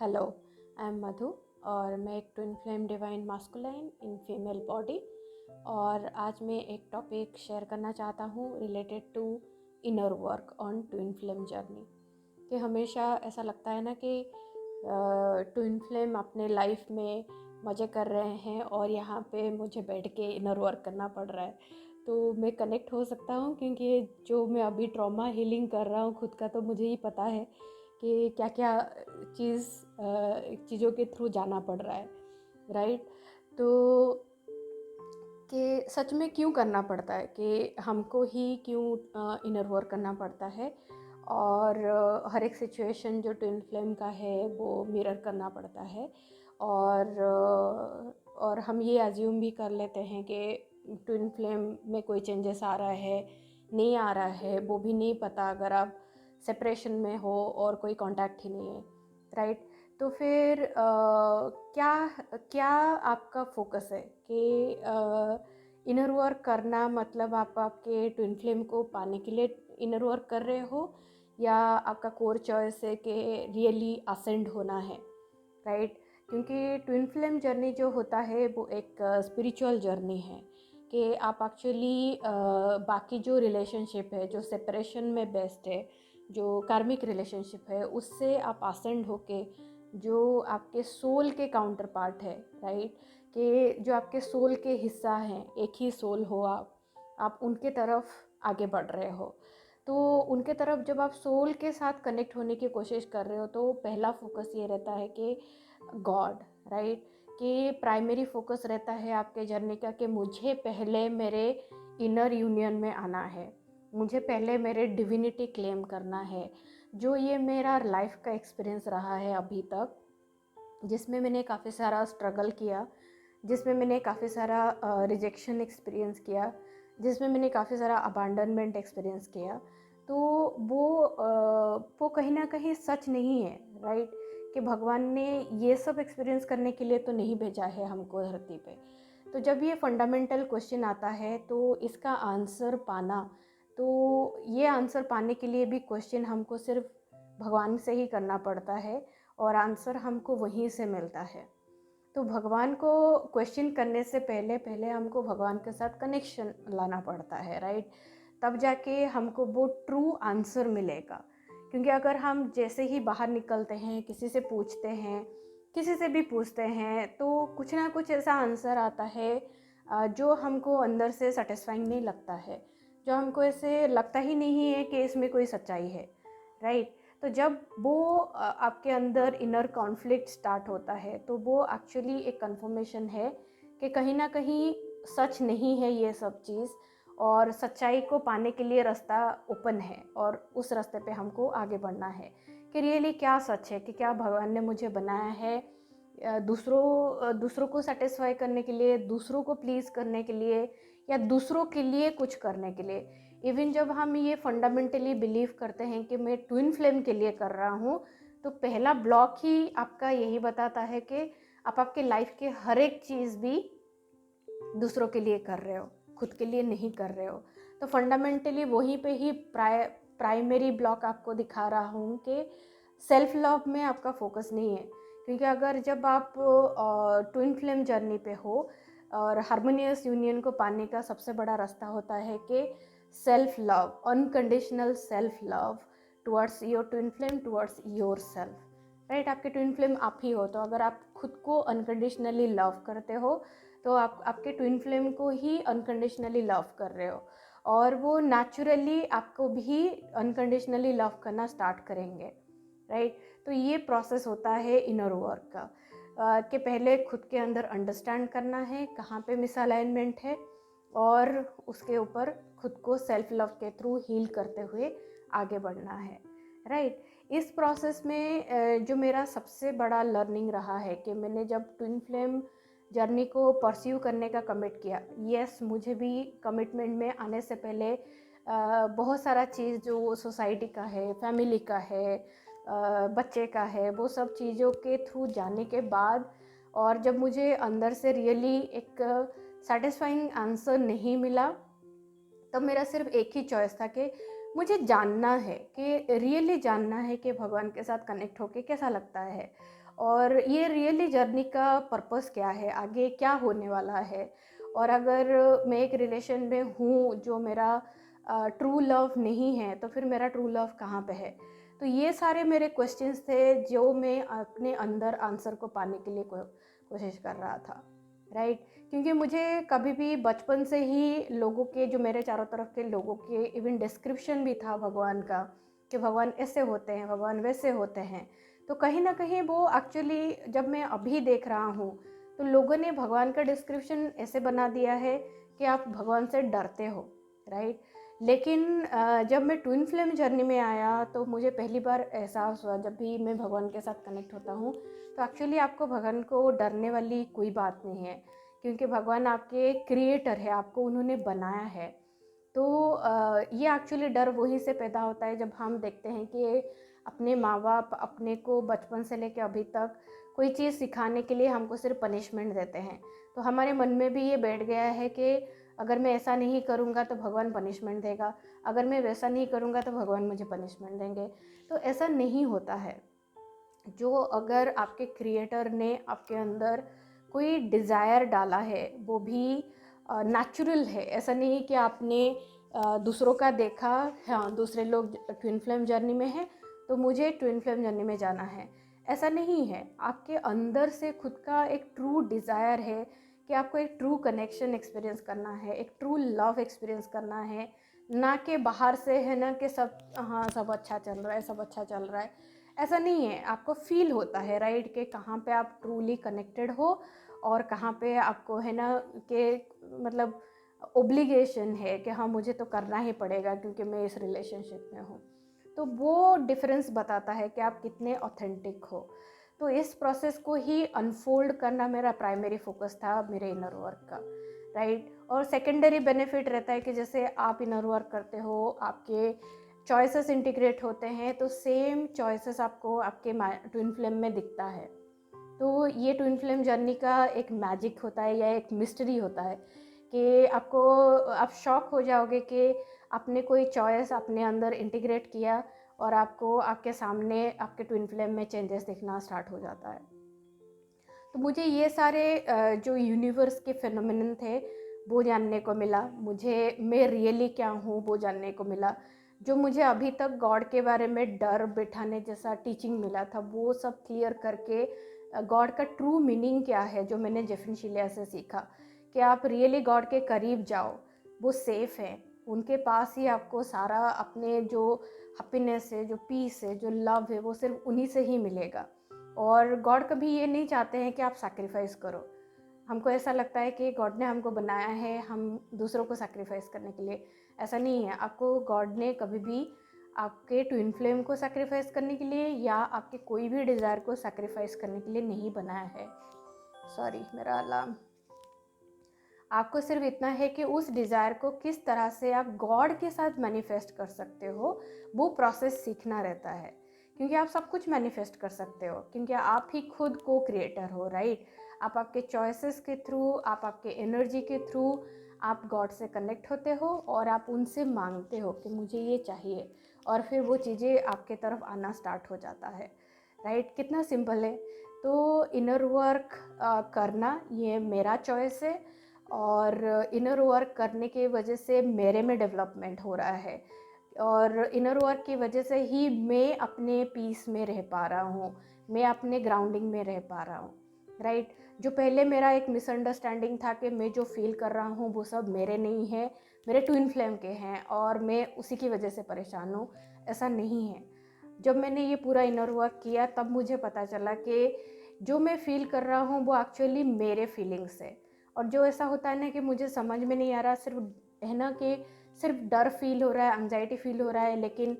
Hello, I am मधु और मैं एक twin flame divine masculine in female body. और आज मैं एक टॉपिक शेयर करना चाहता हूँ related to inner work on twin flame journey. कि हमेशा ऐसा लगता है ना कि ट्विन फ्लेम अपने लाइफ में मज़े कर रहे हैं और यहाँ पे मुझे बैठ के इनर वर्क करना पड़ रहा है। तो मैं कनेक्ट हो सकता हूँ क्योंकि जो मैं अभी ट्रॉमा हीलिंग कर रहा हूँ खुद का, तो मुझे ही पता है कि क्या क्या चीज़ों के थ्रू जाना पड़ रहा है, राइट। तो कि सच में क्यों करना पड़ता है, कि हमको ही क्यों इनर वर्क करना पड़ता है। और हर एक सिचुएशन जो ट्विन फ्लेम का है वो मिरर करना पड़ता है। और हम ये अज्यूम भी कर लेते हैं कि ट्विन फ्लेम में कोई चेंजेस आ रहा है, नहीं आ रहा है, वो भी नहीं पता अगर आप सेपरेशन में हो और कोई कांटेक्ट ही नहीं है, राइट। तो फिर क्या क्या आपका फोकस है कि इनर वर्क करना, मतलब आप आपके ट्विन फ्लेम को पाने के लिए इनर वर्क कर रहे हो, या आपका कोर चॉइस है कि रियली असेंड होना है, राइट। क्योंकि ट्विन फ्लेम जर्नी जो होता है वो एक स्पिरिचुअल जर्नी है कि आप एक्चुअली बाकी जो रिलेशनशिप है जो सेपरेशन में बेस्ड है, जो कार्मिक रिलेशनशिप है, उससे आप असेंड होके जो आपके सोल के काउंटर पार्ट है, राइट, कि जो आपके सोल के हिस्सा हैं, एक ही सोल हो आप उनके तरफ आगे बढ़ रहे हो। तो उनके तरफ जब आप सोल के साथ कनेक्ट होने की कोशिश कर रहे हो तो पहला फोकस ये रहता है कि गॉड, राइट, कि प्राइमरी फोकस रहता है आपके जर्नी का कि मुझे पहले मेरे इनर यूनियन में आना है, मुझे पहले मेरे डिविनिटी क्लेम करना है। जो ये मेरा लाइफ का एक्सपीरियंस रहा है अभी तक, जिसमें मैंने काफ़ी सारा स्ट्रगल किया, जिसमें मैंने काफ़ी सारा रिजेक्शन एक्सपीरियंस किया, जिसमें मैंने काफ़ी सारा अबांडनमेंट एक्सपीरियंस किया, तो वो कहीं ना कहीं सच नहीं है, राइट। कि भगवान ने ये सब एक्सपीरियंस करने के लिए तो नहीं भेजा है हमको धरती पे। तो जब ये फंडामेंटल क्वेश्चन आता है तो इसका आंसर पाना, तो ये आंसर पाने के लिए भी क्वेश्चन हमको सिर्फ भगवान से ही करना पड़ता है और आंसर हमको वहीं से मिलता है। तो भगवान को क्वेश्चन करने से पहले पहले हमको भगवान के साथ कनेक्शन लाना पड़ता है, राइट। तब जाके हमको वो ट्रू आंसर मिलेगा। क्योंकि अगर हम जैसे ही बाहर निकलते हैं, किसी से पूछते हैं, किसी से भी पूछते हैं, तो कुछ ना कुछ ऐसा आंसर आता है जो हमको अंदर से सेटिस्फाइंग नहीं लगता है, जो हमको ऐसे लगता ही नहीं है कि इसमें कोई सच्चाई है, राइट। तो जब वो आपके अंदर इनर कॉन्फ्लिक्ट स्टार्ट होता है तो वो एक्चुअली एक कंफर्मेशन है कि कहीं ना कहीं सच नहीं है ये सब चीज़, और सच्चाई को पाने के लिए रास्ता ओपन है और उस रास्ते पे हमको आगे बढ़ना है कि रियली क्या सच है, कि क्या भगवान ने मुझे बनाया है दूसरों को सेटिस्फाई करने के लिए, दूसरों को प्लीज़ करने के लिए, या दूसरों के लिए कुछ करने के लिए। इवन जब हम ये फंडामेंटली बिलीव करते हैं कि मैं ट्विन फ्लेम के लिए कर रहा हूँ, तो पहला ब्लॉक ही आपका यही बताता है कि आप आपके लाइफ के हर एक चीज़ भी दूसरों के लिए कर रहे हो, खुद के लिए नहीं कर रहे हो। तो फंडामेंटली वहीं पे ही प्राइमरी ब्लॉक आपको दिखा रहा हूँ कि सेल्फ लव में आपका फोकस नहीं है। क्योंकि अगर जब आप ट्विन फ्लेम जर्नी पे हो और हार्मोनियस यूनियन को पाने का सबसे बड़ा रास्ता होता है कि self love, unconditional self love towards your twin flame, towards your self, right. आपके ट्विन फ्लेम आप ही हो, तो अगर आप खुद को अनकंडीशनली लव करते हो तो आप आपके ट्विन फ्लेम को ही अनकंडीशनली लव कर रहे हो, और वो नेचुरली आपको भी अनकंडीशनली लव करना स्टार्ट करेंगे, राइट। तो ये प्रोसेस होता है इनर वर्क का, कि पहले खुद के अंदर अंडरस्टैंड करना है कहाँ पे मिसअलाइनमेंट है, और उसके ऊपर खुद को सेल्फ लव के थ्रू हील करते हुए आगे बढ़ना है, राइट। इस प्रोसेस में जो मेरा सबसे बड़ा लर्निंग रहा है कि मैंने जब ट्विन फ्लेम जर्नी को परस्यू करने का कमिट किया, यस, मुझे भी कमिटमेंट में आने से पहले बहुत सारा चीज़ जो सोसाइटी का है, फैमिली का है, बच्चे का है, वो सब चीज़ों के थ्रू जाने के बाद, और जब मुझे अंदर से रियली एक सेटिस्फाइंग आंसर नहीं मिला, तब मेरा सिर्फ एक ही चॉइस था कि मुझे जानना है, कि रियली जानना है कि भगवान के साथ कनेक्ट होके कैसा लगता है। और ये रियली जर्नी का पर्पस क्या है, आगे क्या होने वाला है, और अगर मैं एक रिलेशन में हूँ जो मेरा ट्रू लव नहीं है, तो फिर मेरा ट्रू लव कहाँ पे है। तो ये सारे मेरे क्वेश्चंस थे जो मैं अपने अंदर आंसर को पाने के लिए कोशिश कर रहा था, राइट। क्योंकि मुझे कभी भी बचपन से ही लोगों के, जो मेरे चारों तरफ के लोगों के इवन डिस्क्रिप्शन भी था भगवान का, कि भगवान ऐसे होते हैं, भगवान वैसे होते हैं। तो कहीं ना कहीं वो एक्चुअली जब मैं अभी देख रहा हूँ, तो लोगों ने भगवान का डिस्क्रिप्शन ऐसे बना दिया है कि आप भगवान से डरते हो, राइट। लेकिन जब मैं ट्विन फ्लेम जर्नी में आया, तो मुझे पहली बार एहसास हुआ, जब भी मैं भगवान के साथ कनेक्ट होता हूँ, तो एक्चुअली आपको भगवान को डरने वाली कोई बात नहीं है, क्योंकि भगवान आपके क्रिएटर है, आपको उन्होंने बनाया है। तो ये एक्चुअली डर वहीं से पैदा होता है जब हम देखते हैं कि अपने माँ बाप अपने को बचपन से लेकर अभी तक कोई चीज़ सिखाने के लिए हमको सिर्फ पनिशमेंट देते हैं। तो हमारे मन में भी ये बैठ गया है कि अगर मैं ऐसा नहीं करूँगा तो भगवान पनिशमेंट देगा, अगर मैं वैसा नहीं करूँगा तो भगवान मुझे पनिशमेंट देंगे। तो ऐसा नहीं होता है। जो अगर आपके क्रिएटर ने आपके अंदर कोई डिज़ायर डाला है, वो भी नेचुरल है। ऐसा नहीं कि आपने दूसरों का देखा, हाँ दूसरे लोग ट्विन फ्लेम जर्नी में हैं तो मुझे ट्विन फ्लेम जर्नी में जाना है, ऐसा नहीं है। आपके अंदर से खुद का एक ट्रू डिज़ायर है कि आपको एक ट्रू कनेक्शन एक्सपीरियंस करना है, एक ट्रू लव एक्सपीरियंस करना है, ना कि बाहर से है ना कि सब हाँ सब अच्छा चल रहा है, सब अच्छा चल रहा है। ऐसा नहीं है, आपको फील होता है, राइट, कि कहाँ पे आप ट्रूली कनेक्टेड हो और कहाँ पे आपको है ना कि मतलब ओब्लिगेशन है कि हाँ मुझे तो करना ही पड़ेगा क्योंकि मैं इस रिलेशनशिप में हूँ। तो वो डिफरेंस बताता है कि आप कितने ऑथेंटिक हो। तो इस प्रोसेस को ही अनफोल्ड करना मेरा प्राइमरी फोकस था मेरे इनर वर्क का, राइट। और सेकेंडरी बेनिफिट रहता है कि जैसे आप इनर वर्क करते हो, आपके चॉइसेस इंटीग्रेट होते हैं, तो सेम चॉइसेस आपको आपके ट्विन फ्लेम में दिखता है। तो ये ट्विन फ्लेम जर्नी का एक मैजिक होता है या एक मिस्ट्री होता है कि आप शॉक हो जाओगे कि आपने कोई चॉइस अपने अंदर इंटीग्रेट किया और आपको आपके सामने आपके ट्विन फ्लेम में चेंजेस दिखना स्टार्ट हो जाता है। तो मुझे ये सारे जो यूनिवर्स के फिनोमिनन थे वो जानने को मिला, मुझे मैं रियली क्या हूँ वो जानने को मिला। जो मुझे अभी तक गॉड के बारे में डर बिठाने जैसा टीचिंग मिला था, वो सब क्लियर करके गॉड का ट्रू मीनिंग क्या है, जो मैंने जेफिन शिलिया से सीखा कि आप रियली गॉड के करीब जाओ, वो सेफ़ है, उनके पास ही आपको सारा अपने जो हैप्पीनेस है, जो पीस है, जो लव है, वो सिर्फ उन्हीं से ही मिलेगा। और गॉड कभी ये नहीं चाहते हैं कि आप सैक्रिफाइस करो। हमको ऐसा लगता है कि गॉड ने हमको बनाया है हम दूसरों को सैक्रिफाइस करने के लिए, ऐसा नहीं है। आपको गॉड ने कभी भी आपके ट्विन फ्लेम को सैक्रिफाइस करने के लिए या आपके कोई भी डिज़ायर को सैक्रिफाइस करने के लिए नहीं बनाया है। सॉरी मेरा अलार्म। आपको सिर्फ इतना है कि उस डिज़ायर को किस तरह से आप गॉड के साथ मैनिफेस्ट कर सकते हो, वो प्रोसेस सीखना रहता है। क्योंकि आप सब कुछ मैनिफेस्ट कर सकते हो, क्योंकि आप ही खुद को क्रिएटर हो, राइट। आप आपके चॉइसेस के थ्रू, आप आपके एनर्जी के थ्रू आप गॉड से कनेक्ट होते हो और आप उनसे मांगते हो कि मुझे ये चाहिए, और फिर वो चीज़ें आपके तरफ आना स्टार्ट हो जाता है, राइट। कितना सिंपल है। तो इनर वर्क करना ये मेरा चॉइस है, और इनर वर्क करने की वजह से मेरे में डेवलपमेंट हो रहा है, और इनर वर्क की वजह से ही मैं अपने पीस में रह पा रहा हूँ, मैं अपने ग्राउंडिंग में रह पा रहा हूँ, राइट। जो पहले मेरा एक मिसअंडरस्टैंडिंग था कि मैं जो फील कर रहा हूँ वो सब मेरे नहीं है, मेरे ट्विन फ्लेम के हैं और मैं उसी की वजह से परेशान हूँ, ऐसा नहीं है। जब मैंने ये पूरा इनर वर्क किया तब मुझे पता चला कि जो मैं फील कर रहा हूँ वो एक्चुअली मेरे फीलिंग्स है। और जो ऐसा होता है ना कि मुझे समझ में नहीं आ रहा, सिर्फ है ना कि सिर्फ डर फील हो रहा है, एंजाइटी फील हो रहा है, लेकिन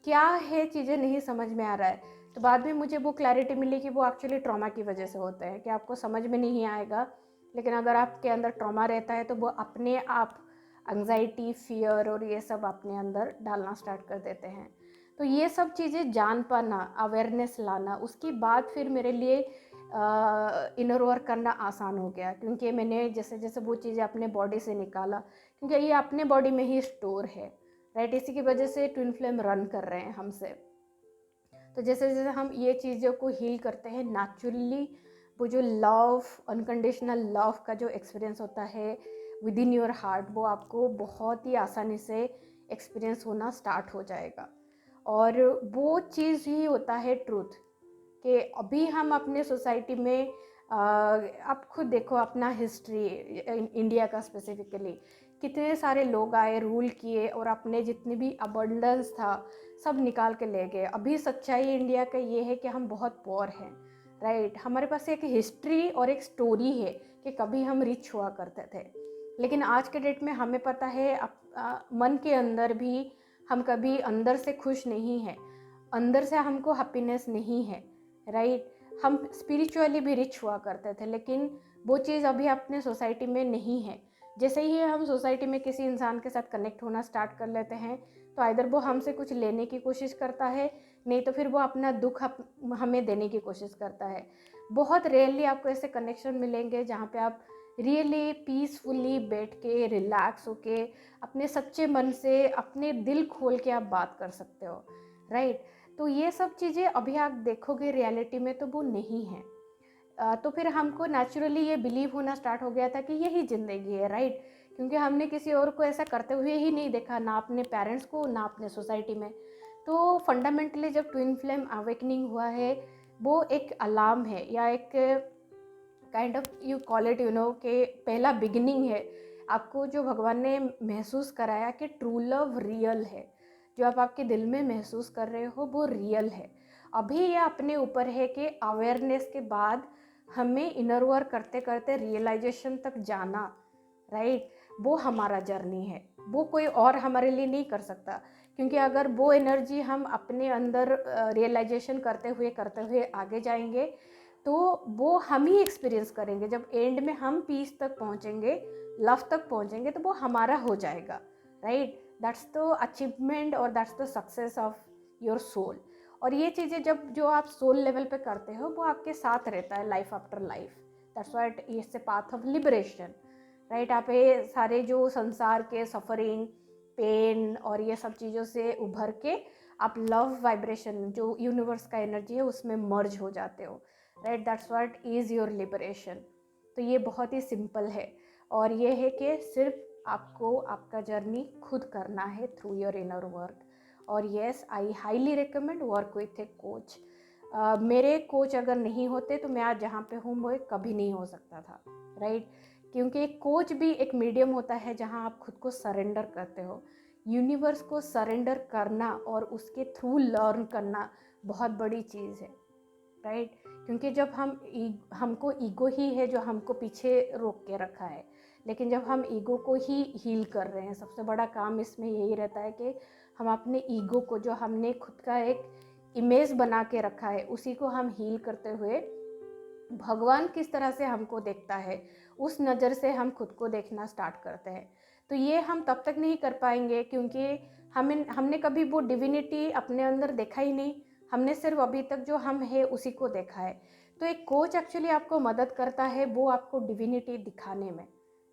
क्या है चीज़ें नहीं समझ में आ रहा है। तो बाद में मुझे वो क्लैरिटी मिली कि वो एक्चुअली ट्रॉमा की वजह से होता है, कि आपको समझ में नहीं आएगा, लेकिन अगर आपके अंदर ट्रॉमा रहता है तो वो अपने आप एंजाइटी, फियर और ये सब अपने अंदर डालना स्टार्ट कर देते हैं। तो ये सब चीज़ें जान पाना, अवेयरनेस लाना, उसके बाद फिर मेरे लिए इनर वर्क करना आसान हो गया, क्योंकि मैंने जैसे जैसे वो चीज़ें अपने बॉडी से निकाला, क्योंकि ये अपने बॉडी में ही स्टोर है, राइट। इसी की वजह से ट्विन फ्लेम रन कर रहे हैं हमसे। तो जैसे जैसे हम ये चीज़ों को हील करते हैं नेचुरली, वो जो लव, अनकंडीशनल लव का जो एक्सपीरियंस होता है विद इन योर हार्ट, वो आपको बहुत ही आसानी से एक्सपीरियंस होना स्टार्ट हो जाएगा। और वो चीज़ ही होता है ट्रूथ, कि अभी हम अपने सोसाइटी में आप खुद देखो अपना हिस्ट्री, इंडिया का स्पेसिफिकली, कितने सारे लोग आए, रूल किए, और अपने जितने भी अबंडेंस था सब निकाल के ले गए। अभी सच्चाई इंडिया का ये है कि हम बहुत पुअर हैं, राइट। हमारे पास एक हिस्ट्री और एक स्टोरी है कि कभी हम रिच हुआ करते थे, लेकिन आज के डेट में हमें पता है मन के अंदर भी हम कभी अंदर से खुश नहीं है, अंदर से हमको हैप्पीनेस नहीं है, राइट। हम स्पिरिचुअली भी रिच हुआ करते थे, लेकिन वो चीज़ अभी अपने सोसाइटी में नहीं है। जैसे ही हम सोसाइटी में किसी इंसान के साथ कनेक्ट होना स्टार्ट कर लेते हैं, तो आइदर वो हमसे कुछ लेने की कोशिश करता है, नहीं तो फिर वो अपना दुख हमें देने की कोशिश करता है। बहुत रेयरली आपको ऐसे कनेक्शन मिलेंगे जहाँ पे आप रियली पीसफुली बैठ के, रिलैक्स होके, अपने सच्चे मन से, अपने दिल खोल के आप बात कर सकते हो, राइट। तो ये सब चीज़ें अभी आप देखोगे रियलिटी में तो वो नहीं है। तो फिर हमको नेचुरली ये बिलीव होना स्टार्ट हो गया था कि यही ज़िंदगी है, राइट। क्योंकि हमने किसी और को ऐसा करते हुए ही नहीं देखा, ना अपने पेरेंट्स को, ना अपने सोसाइटी में। तो फंडामेंटली जब ट्विन फ्लेम अवेकनिंग हुआ है, वो एक अलार्म है, या एक kind of you call it, कि पहला बिगिनिंग है। आपको जो भगवान ने महसूस कराया कि ट्रू लव रियल है, जो आप आपके दिल में महसूस कर रहे हो वो रियल है। अभी ये अपने ऊपर है कि अवेयरनेस के बाद हमें इनर वर्क करते करते रियलाइजेशन तक जाना, राइट। वो हमारा जर्नी है, वो कोई और हमारे लिए नहीं कर सकता। क्योंकि अगर वो एनर्जी हम अपने अंदर रियलाइजेशन करते हुए आगे जाएंगे, तो वो हम ही एक्सपीरियंस करेंगे। जब एंड में हम पीस तक पहुंचेंगे, लव तक पहुंचेंगे, तो वो हमारा हो जाएगा, राइट। दैट्स द अचीवमेंट और that's the success of your soul. और ये चीज़ें जब जो आप सोल लेवल पे करते हो, वो आपके साथ रहता है life after life. That's what it's a path of liberation, right. आप ये सारे जो संसार के सफरिंग, पेन और ये सब चीज़ों से उभर के आप लव वाइब्रेशन, जो यूनिवर्स का एनर्जी है, उसमें मर्ज हो जाते हो, right. That's what is your liberation. तो ये बहुत ही सिंपल है, और ये है कि सिर्फ आपको आपका जर्नी खुद करना है थ्रू योर इनर वर्क। और yes, I highly recommend work with A coach. मेरे कोच अगर नहीं होते तो मैं आज जहाँ पे हूँ वो कभी नहीं हो सकता था, राइट। क्योंकि एक कोच भी एक मीडियम होता है जहाँ आप खुद को सरेंडर करते हो। यूनिवर्स को सरेंडर करना और उसके थ्रू लर्न करना बहुत बड़ी चीज़ है, राइट। क्योंकि जब हमको ईगो ही है जो हमको पीछे रोक के रखा है, लेकिन जब हम ईगो को ही हील कर रहे हैं, सबसे बड़ा काम इसमें यही रहता है कि हम अपने ईगो को, जो हमने खुद का एक इमेज बना के रखा है, उसी को हम हील करते हुए भगवान किस तरह से हमको देखता है उस नज़र से हम खुद को देखना स्टार्ट करते हैं। तो ये हम तब तक नहीं कर पाएंगे क्योंकि हमने कभी वो डिविनिटी अपने अंदर देखा ही नहीं। हमने सिर्फ अभी तक जो हम है उसी को देखा है। तो एक कोच एक्चुअली आपको मदद करता है वो आपको डिविनिटी दिखाने में,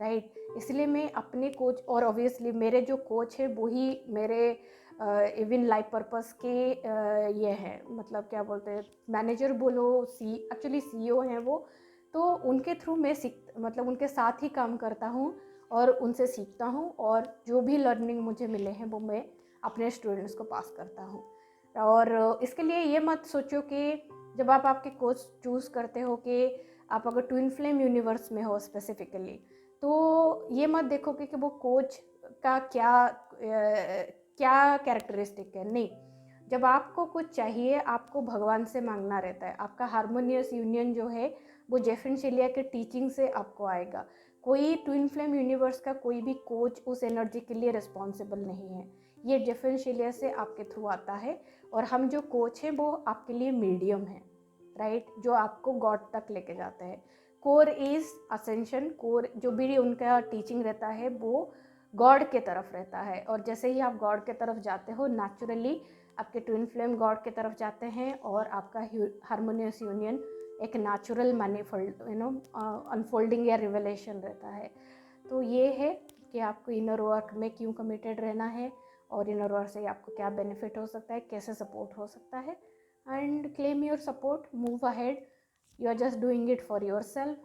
राइट। इसलिए मैं अपने कोच, और ऑब्वियसली मेरे जो कोच है वो ही मेरे इवन लाइफ पर्पस के ये हैं, मतलब क्या बोलते हैं, मैनेजर बोलो, एक्चुअली सीईओ हैं वो। तो उनके थ्रू मैं मतलब उनके साथ ही काम करता हूँ और उनसे सीखता हूँ, और जो भी लर्निंग मुझे मिले हैं वो मैं अपने स्टूडेंट्स को पास करता हूँ। और इसके लिए ये मत सोचो कि जब आप आपके कोच चूज़ करते हो कि आप अगर ट्विन फ्लेम यूनिवर्स में हो स्पेसिफिकली, तो ये मत देखो कि वो कोच का क्या कैरेक्टरिस्टिक है, नहीं। जब आपको कुछ चाहिए, आपको भगवान से मांगना रहता है। आपका हारमोनियस यूनियन जो है वो जेफिन शिलिया के टीचिंग से आपको आएगा। कोई ट्विन फ्लेम यूनिवर्स का कोई भी कोच उस एनर्जी के लिए रिस्पॉन्सिबल नहीं है, ये जेफिन शिलिया से आपके थ्रू आता है। और हम जो कोच हैं वो आपके लिए मीडियम है, राइट, जो आपको गॉड तक लेके जाते हैं। कोर इज असेंशन, कोर जो भी उनका टीचिंग रहता है वो गॉड के तरफ रहता है। और जैसे ही आप गॉड के तरफ जाते हो, नेचुरली आपके ट्विन फ्लेम गॉड के तरफ जाते हैं, और आपका हारमोनियस यूनियन एक नेचुरल मैनिफोल्ड अनफोल्डिंग या रिवेलेशन रहता है। तो ये है कि आपको इनर वर्क में क्यों कमिटेड रहना है, और इनर वर्क से आपको क्या बेनिफिट हो सकता है, कैसे सपोर्ट हो सकता है। and claim your support, move ahead. You are just doing it for yourself,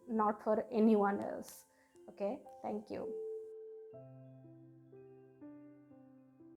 not for anyone else. Okay, thank you.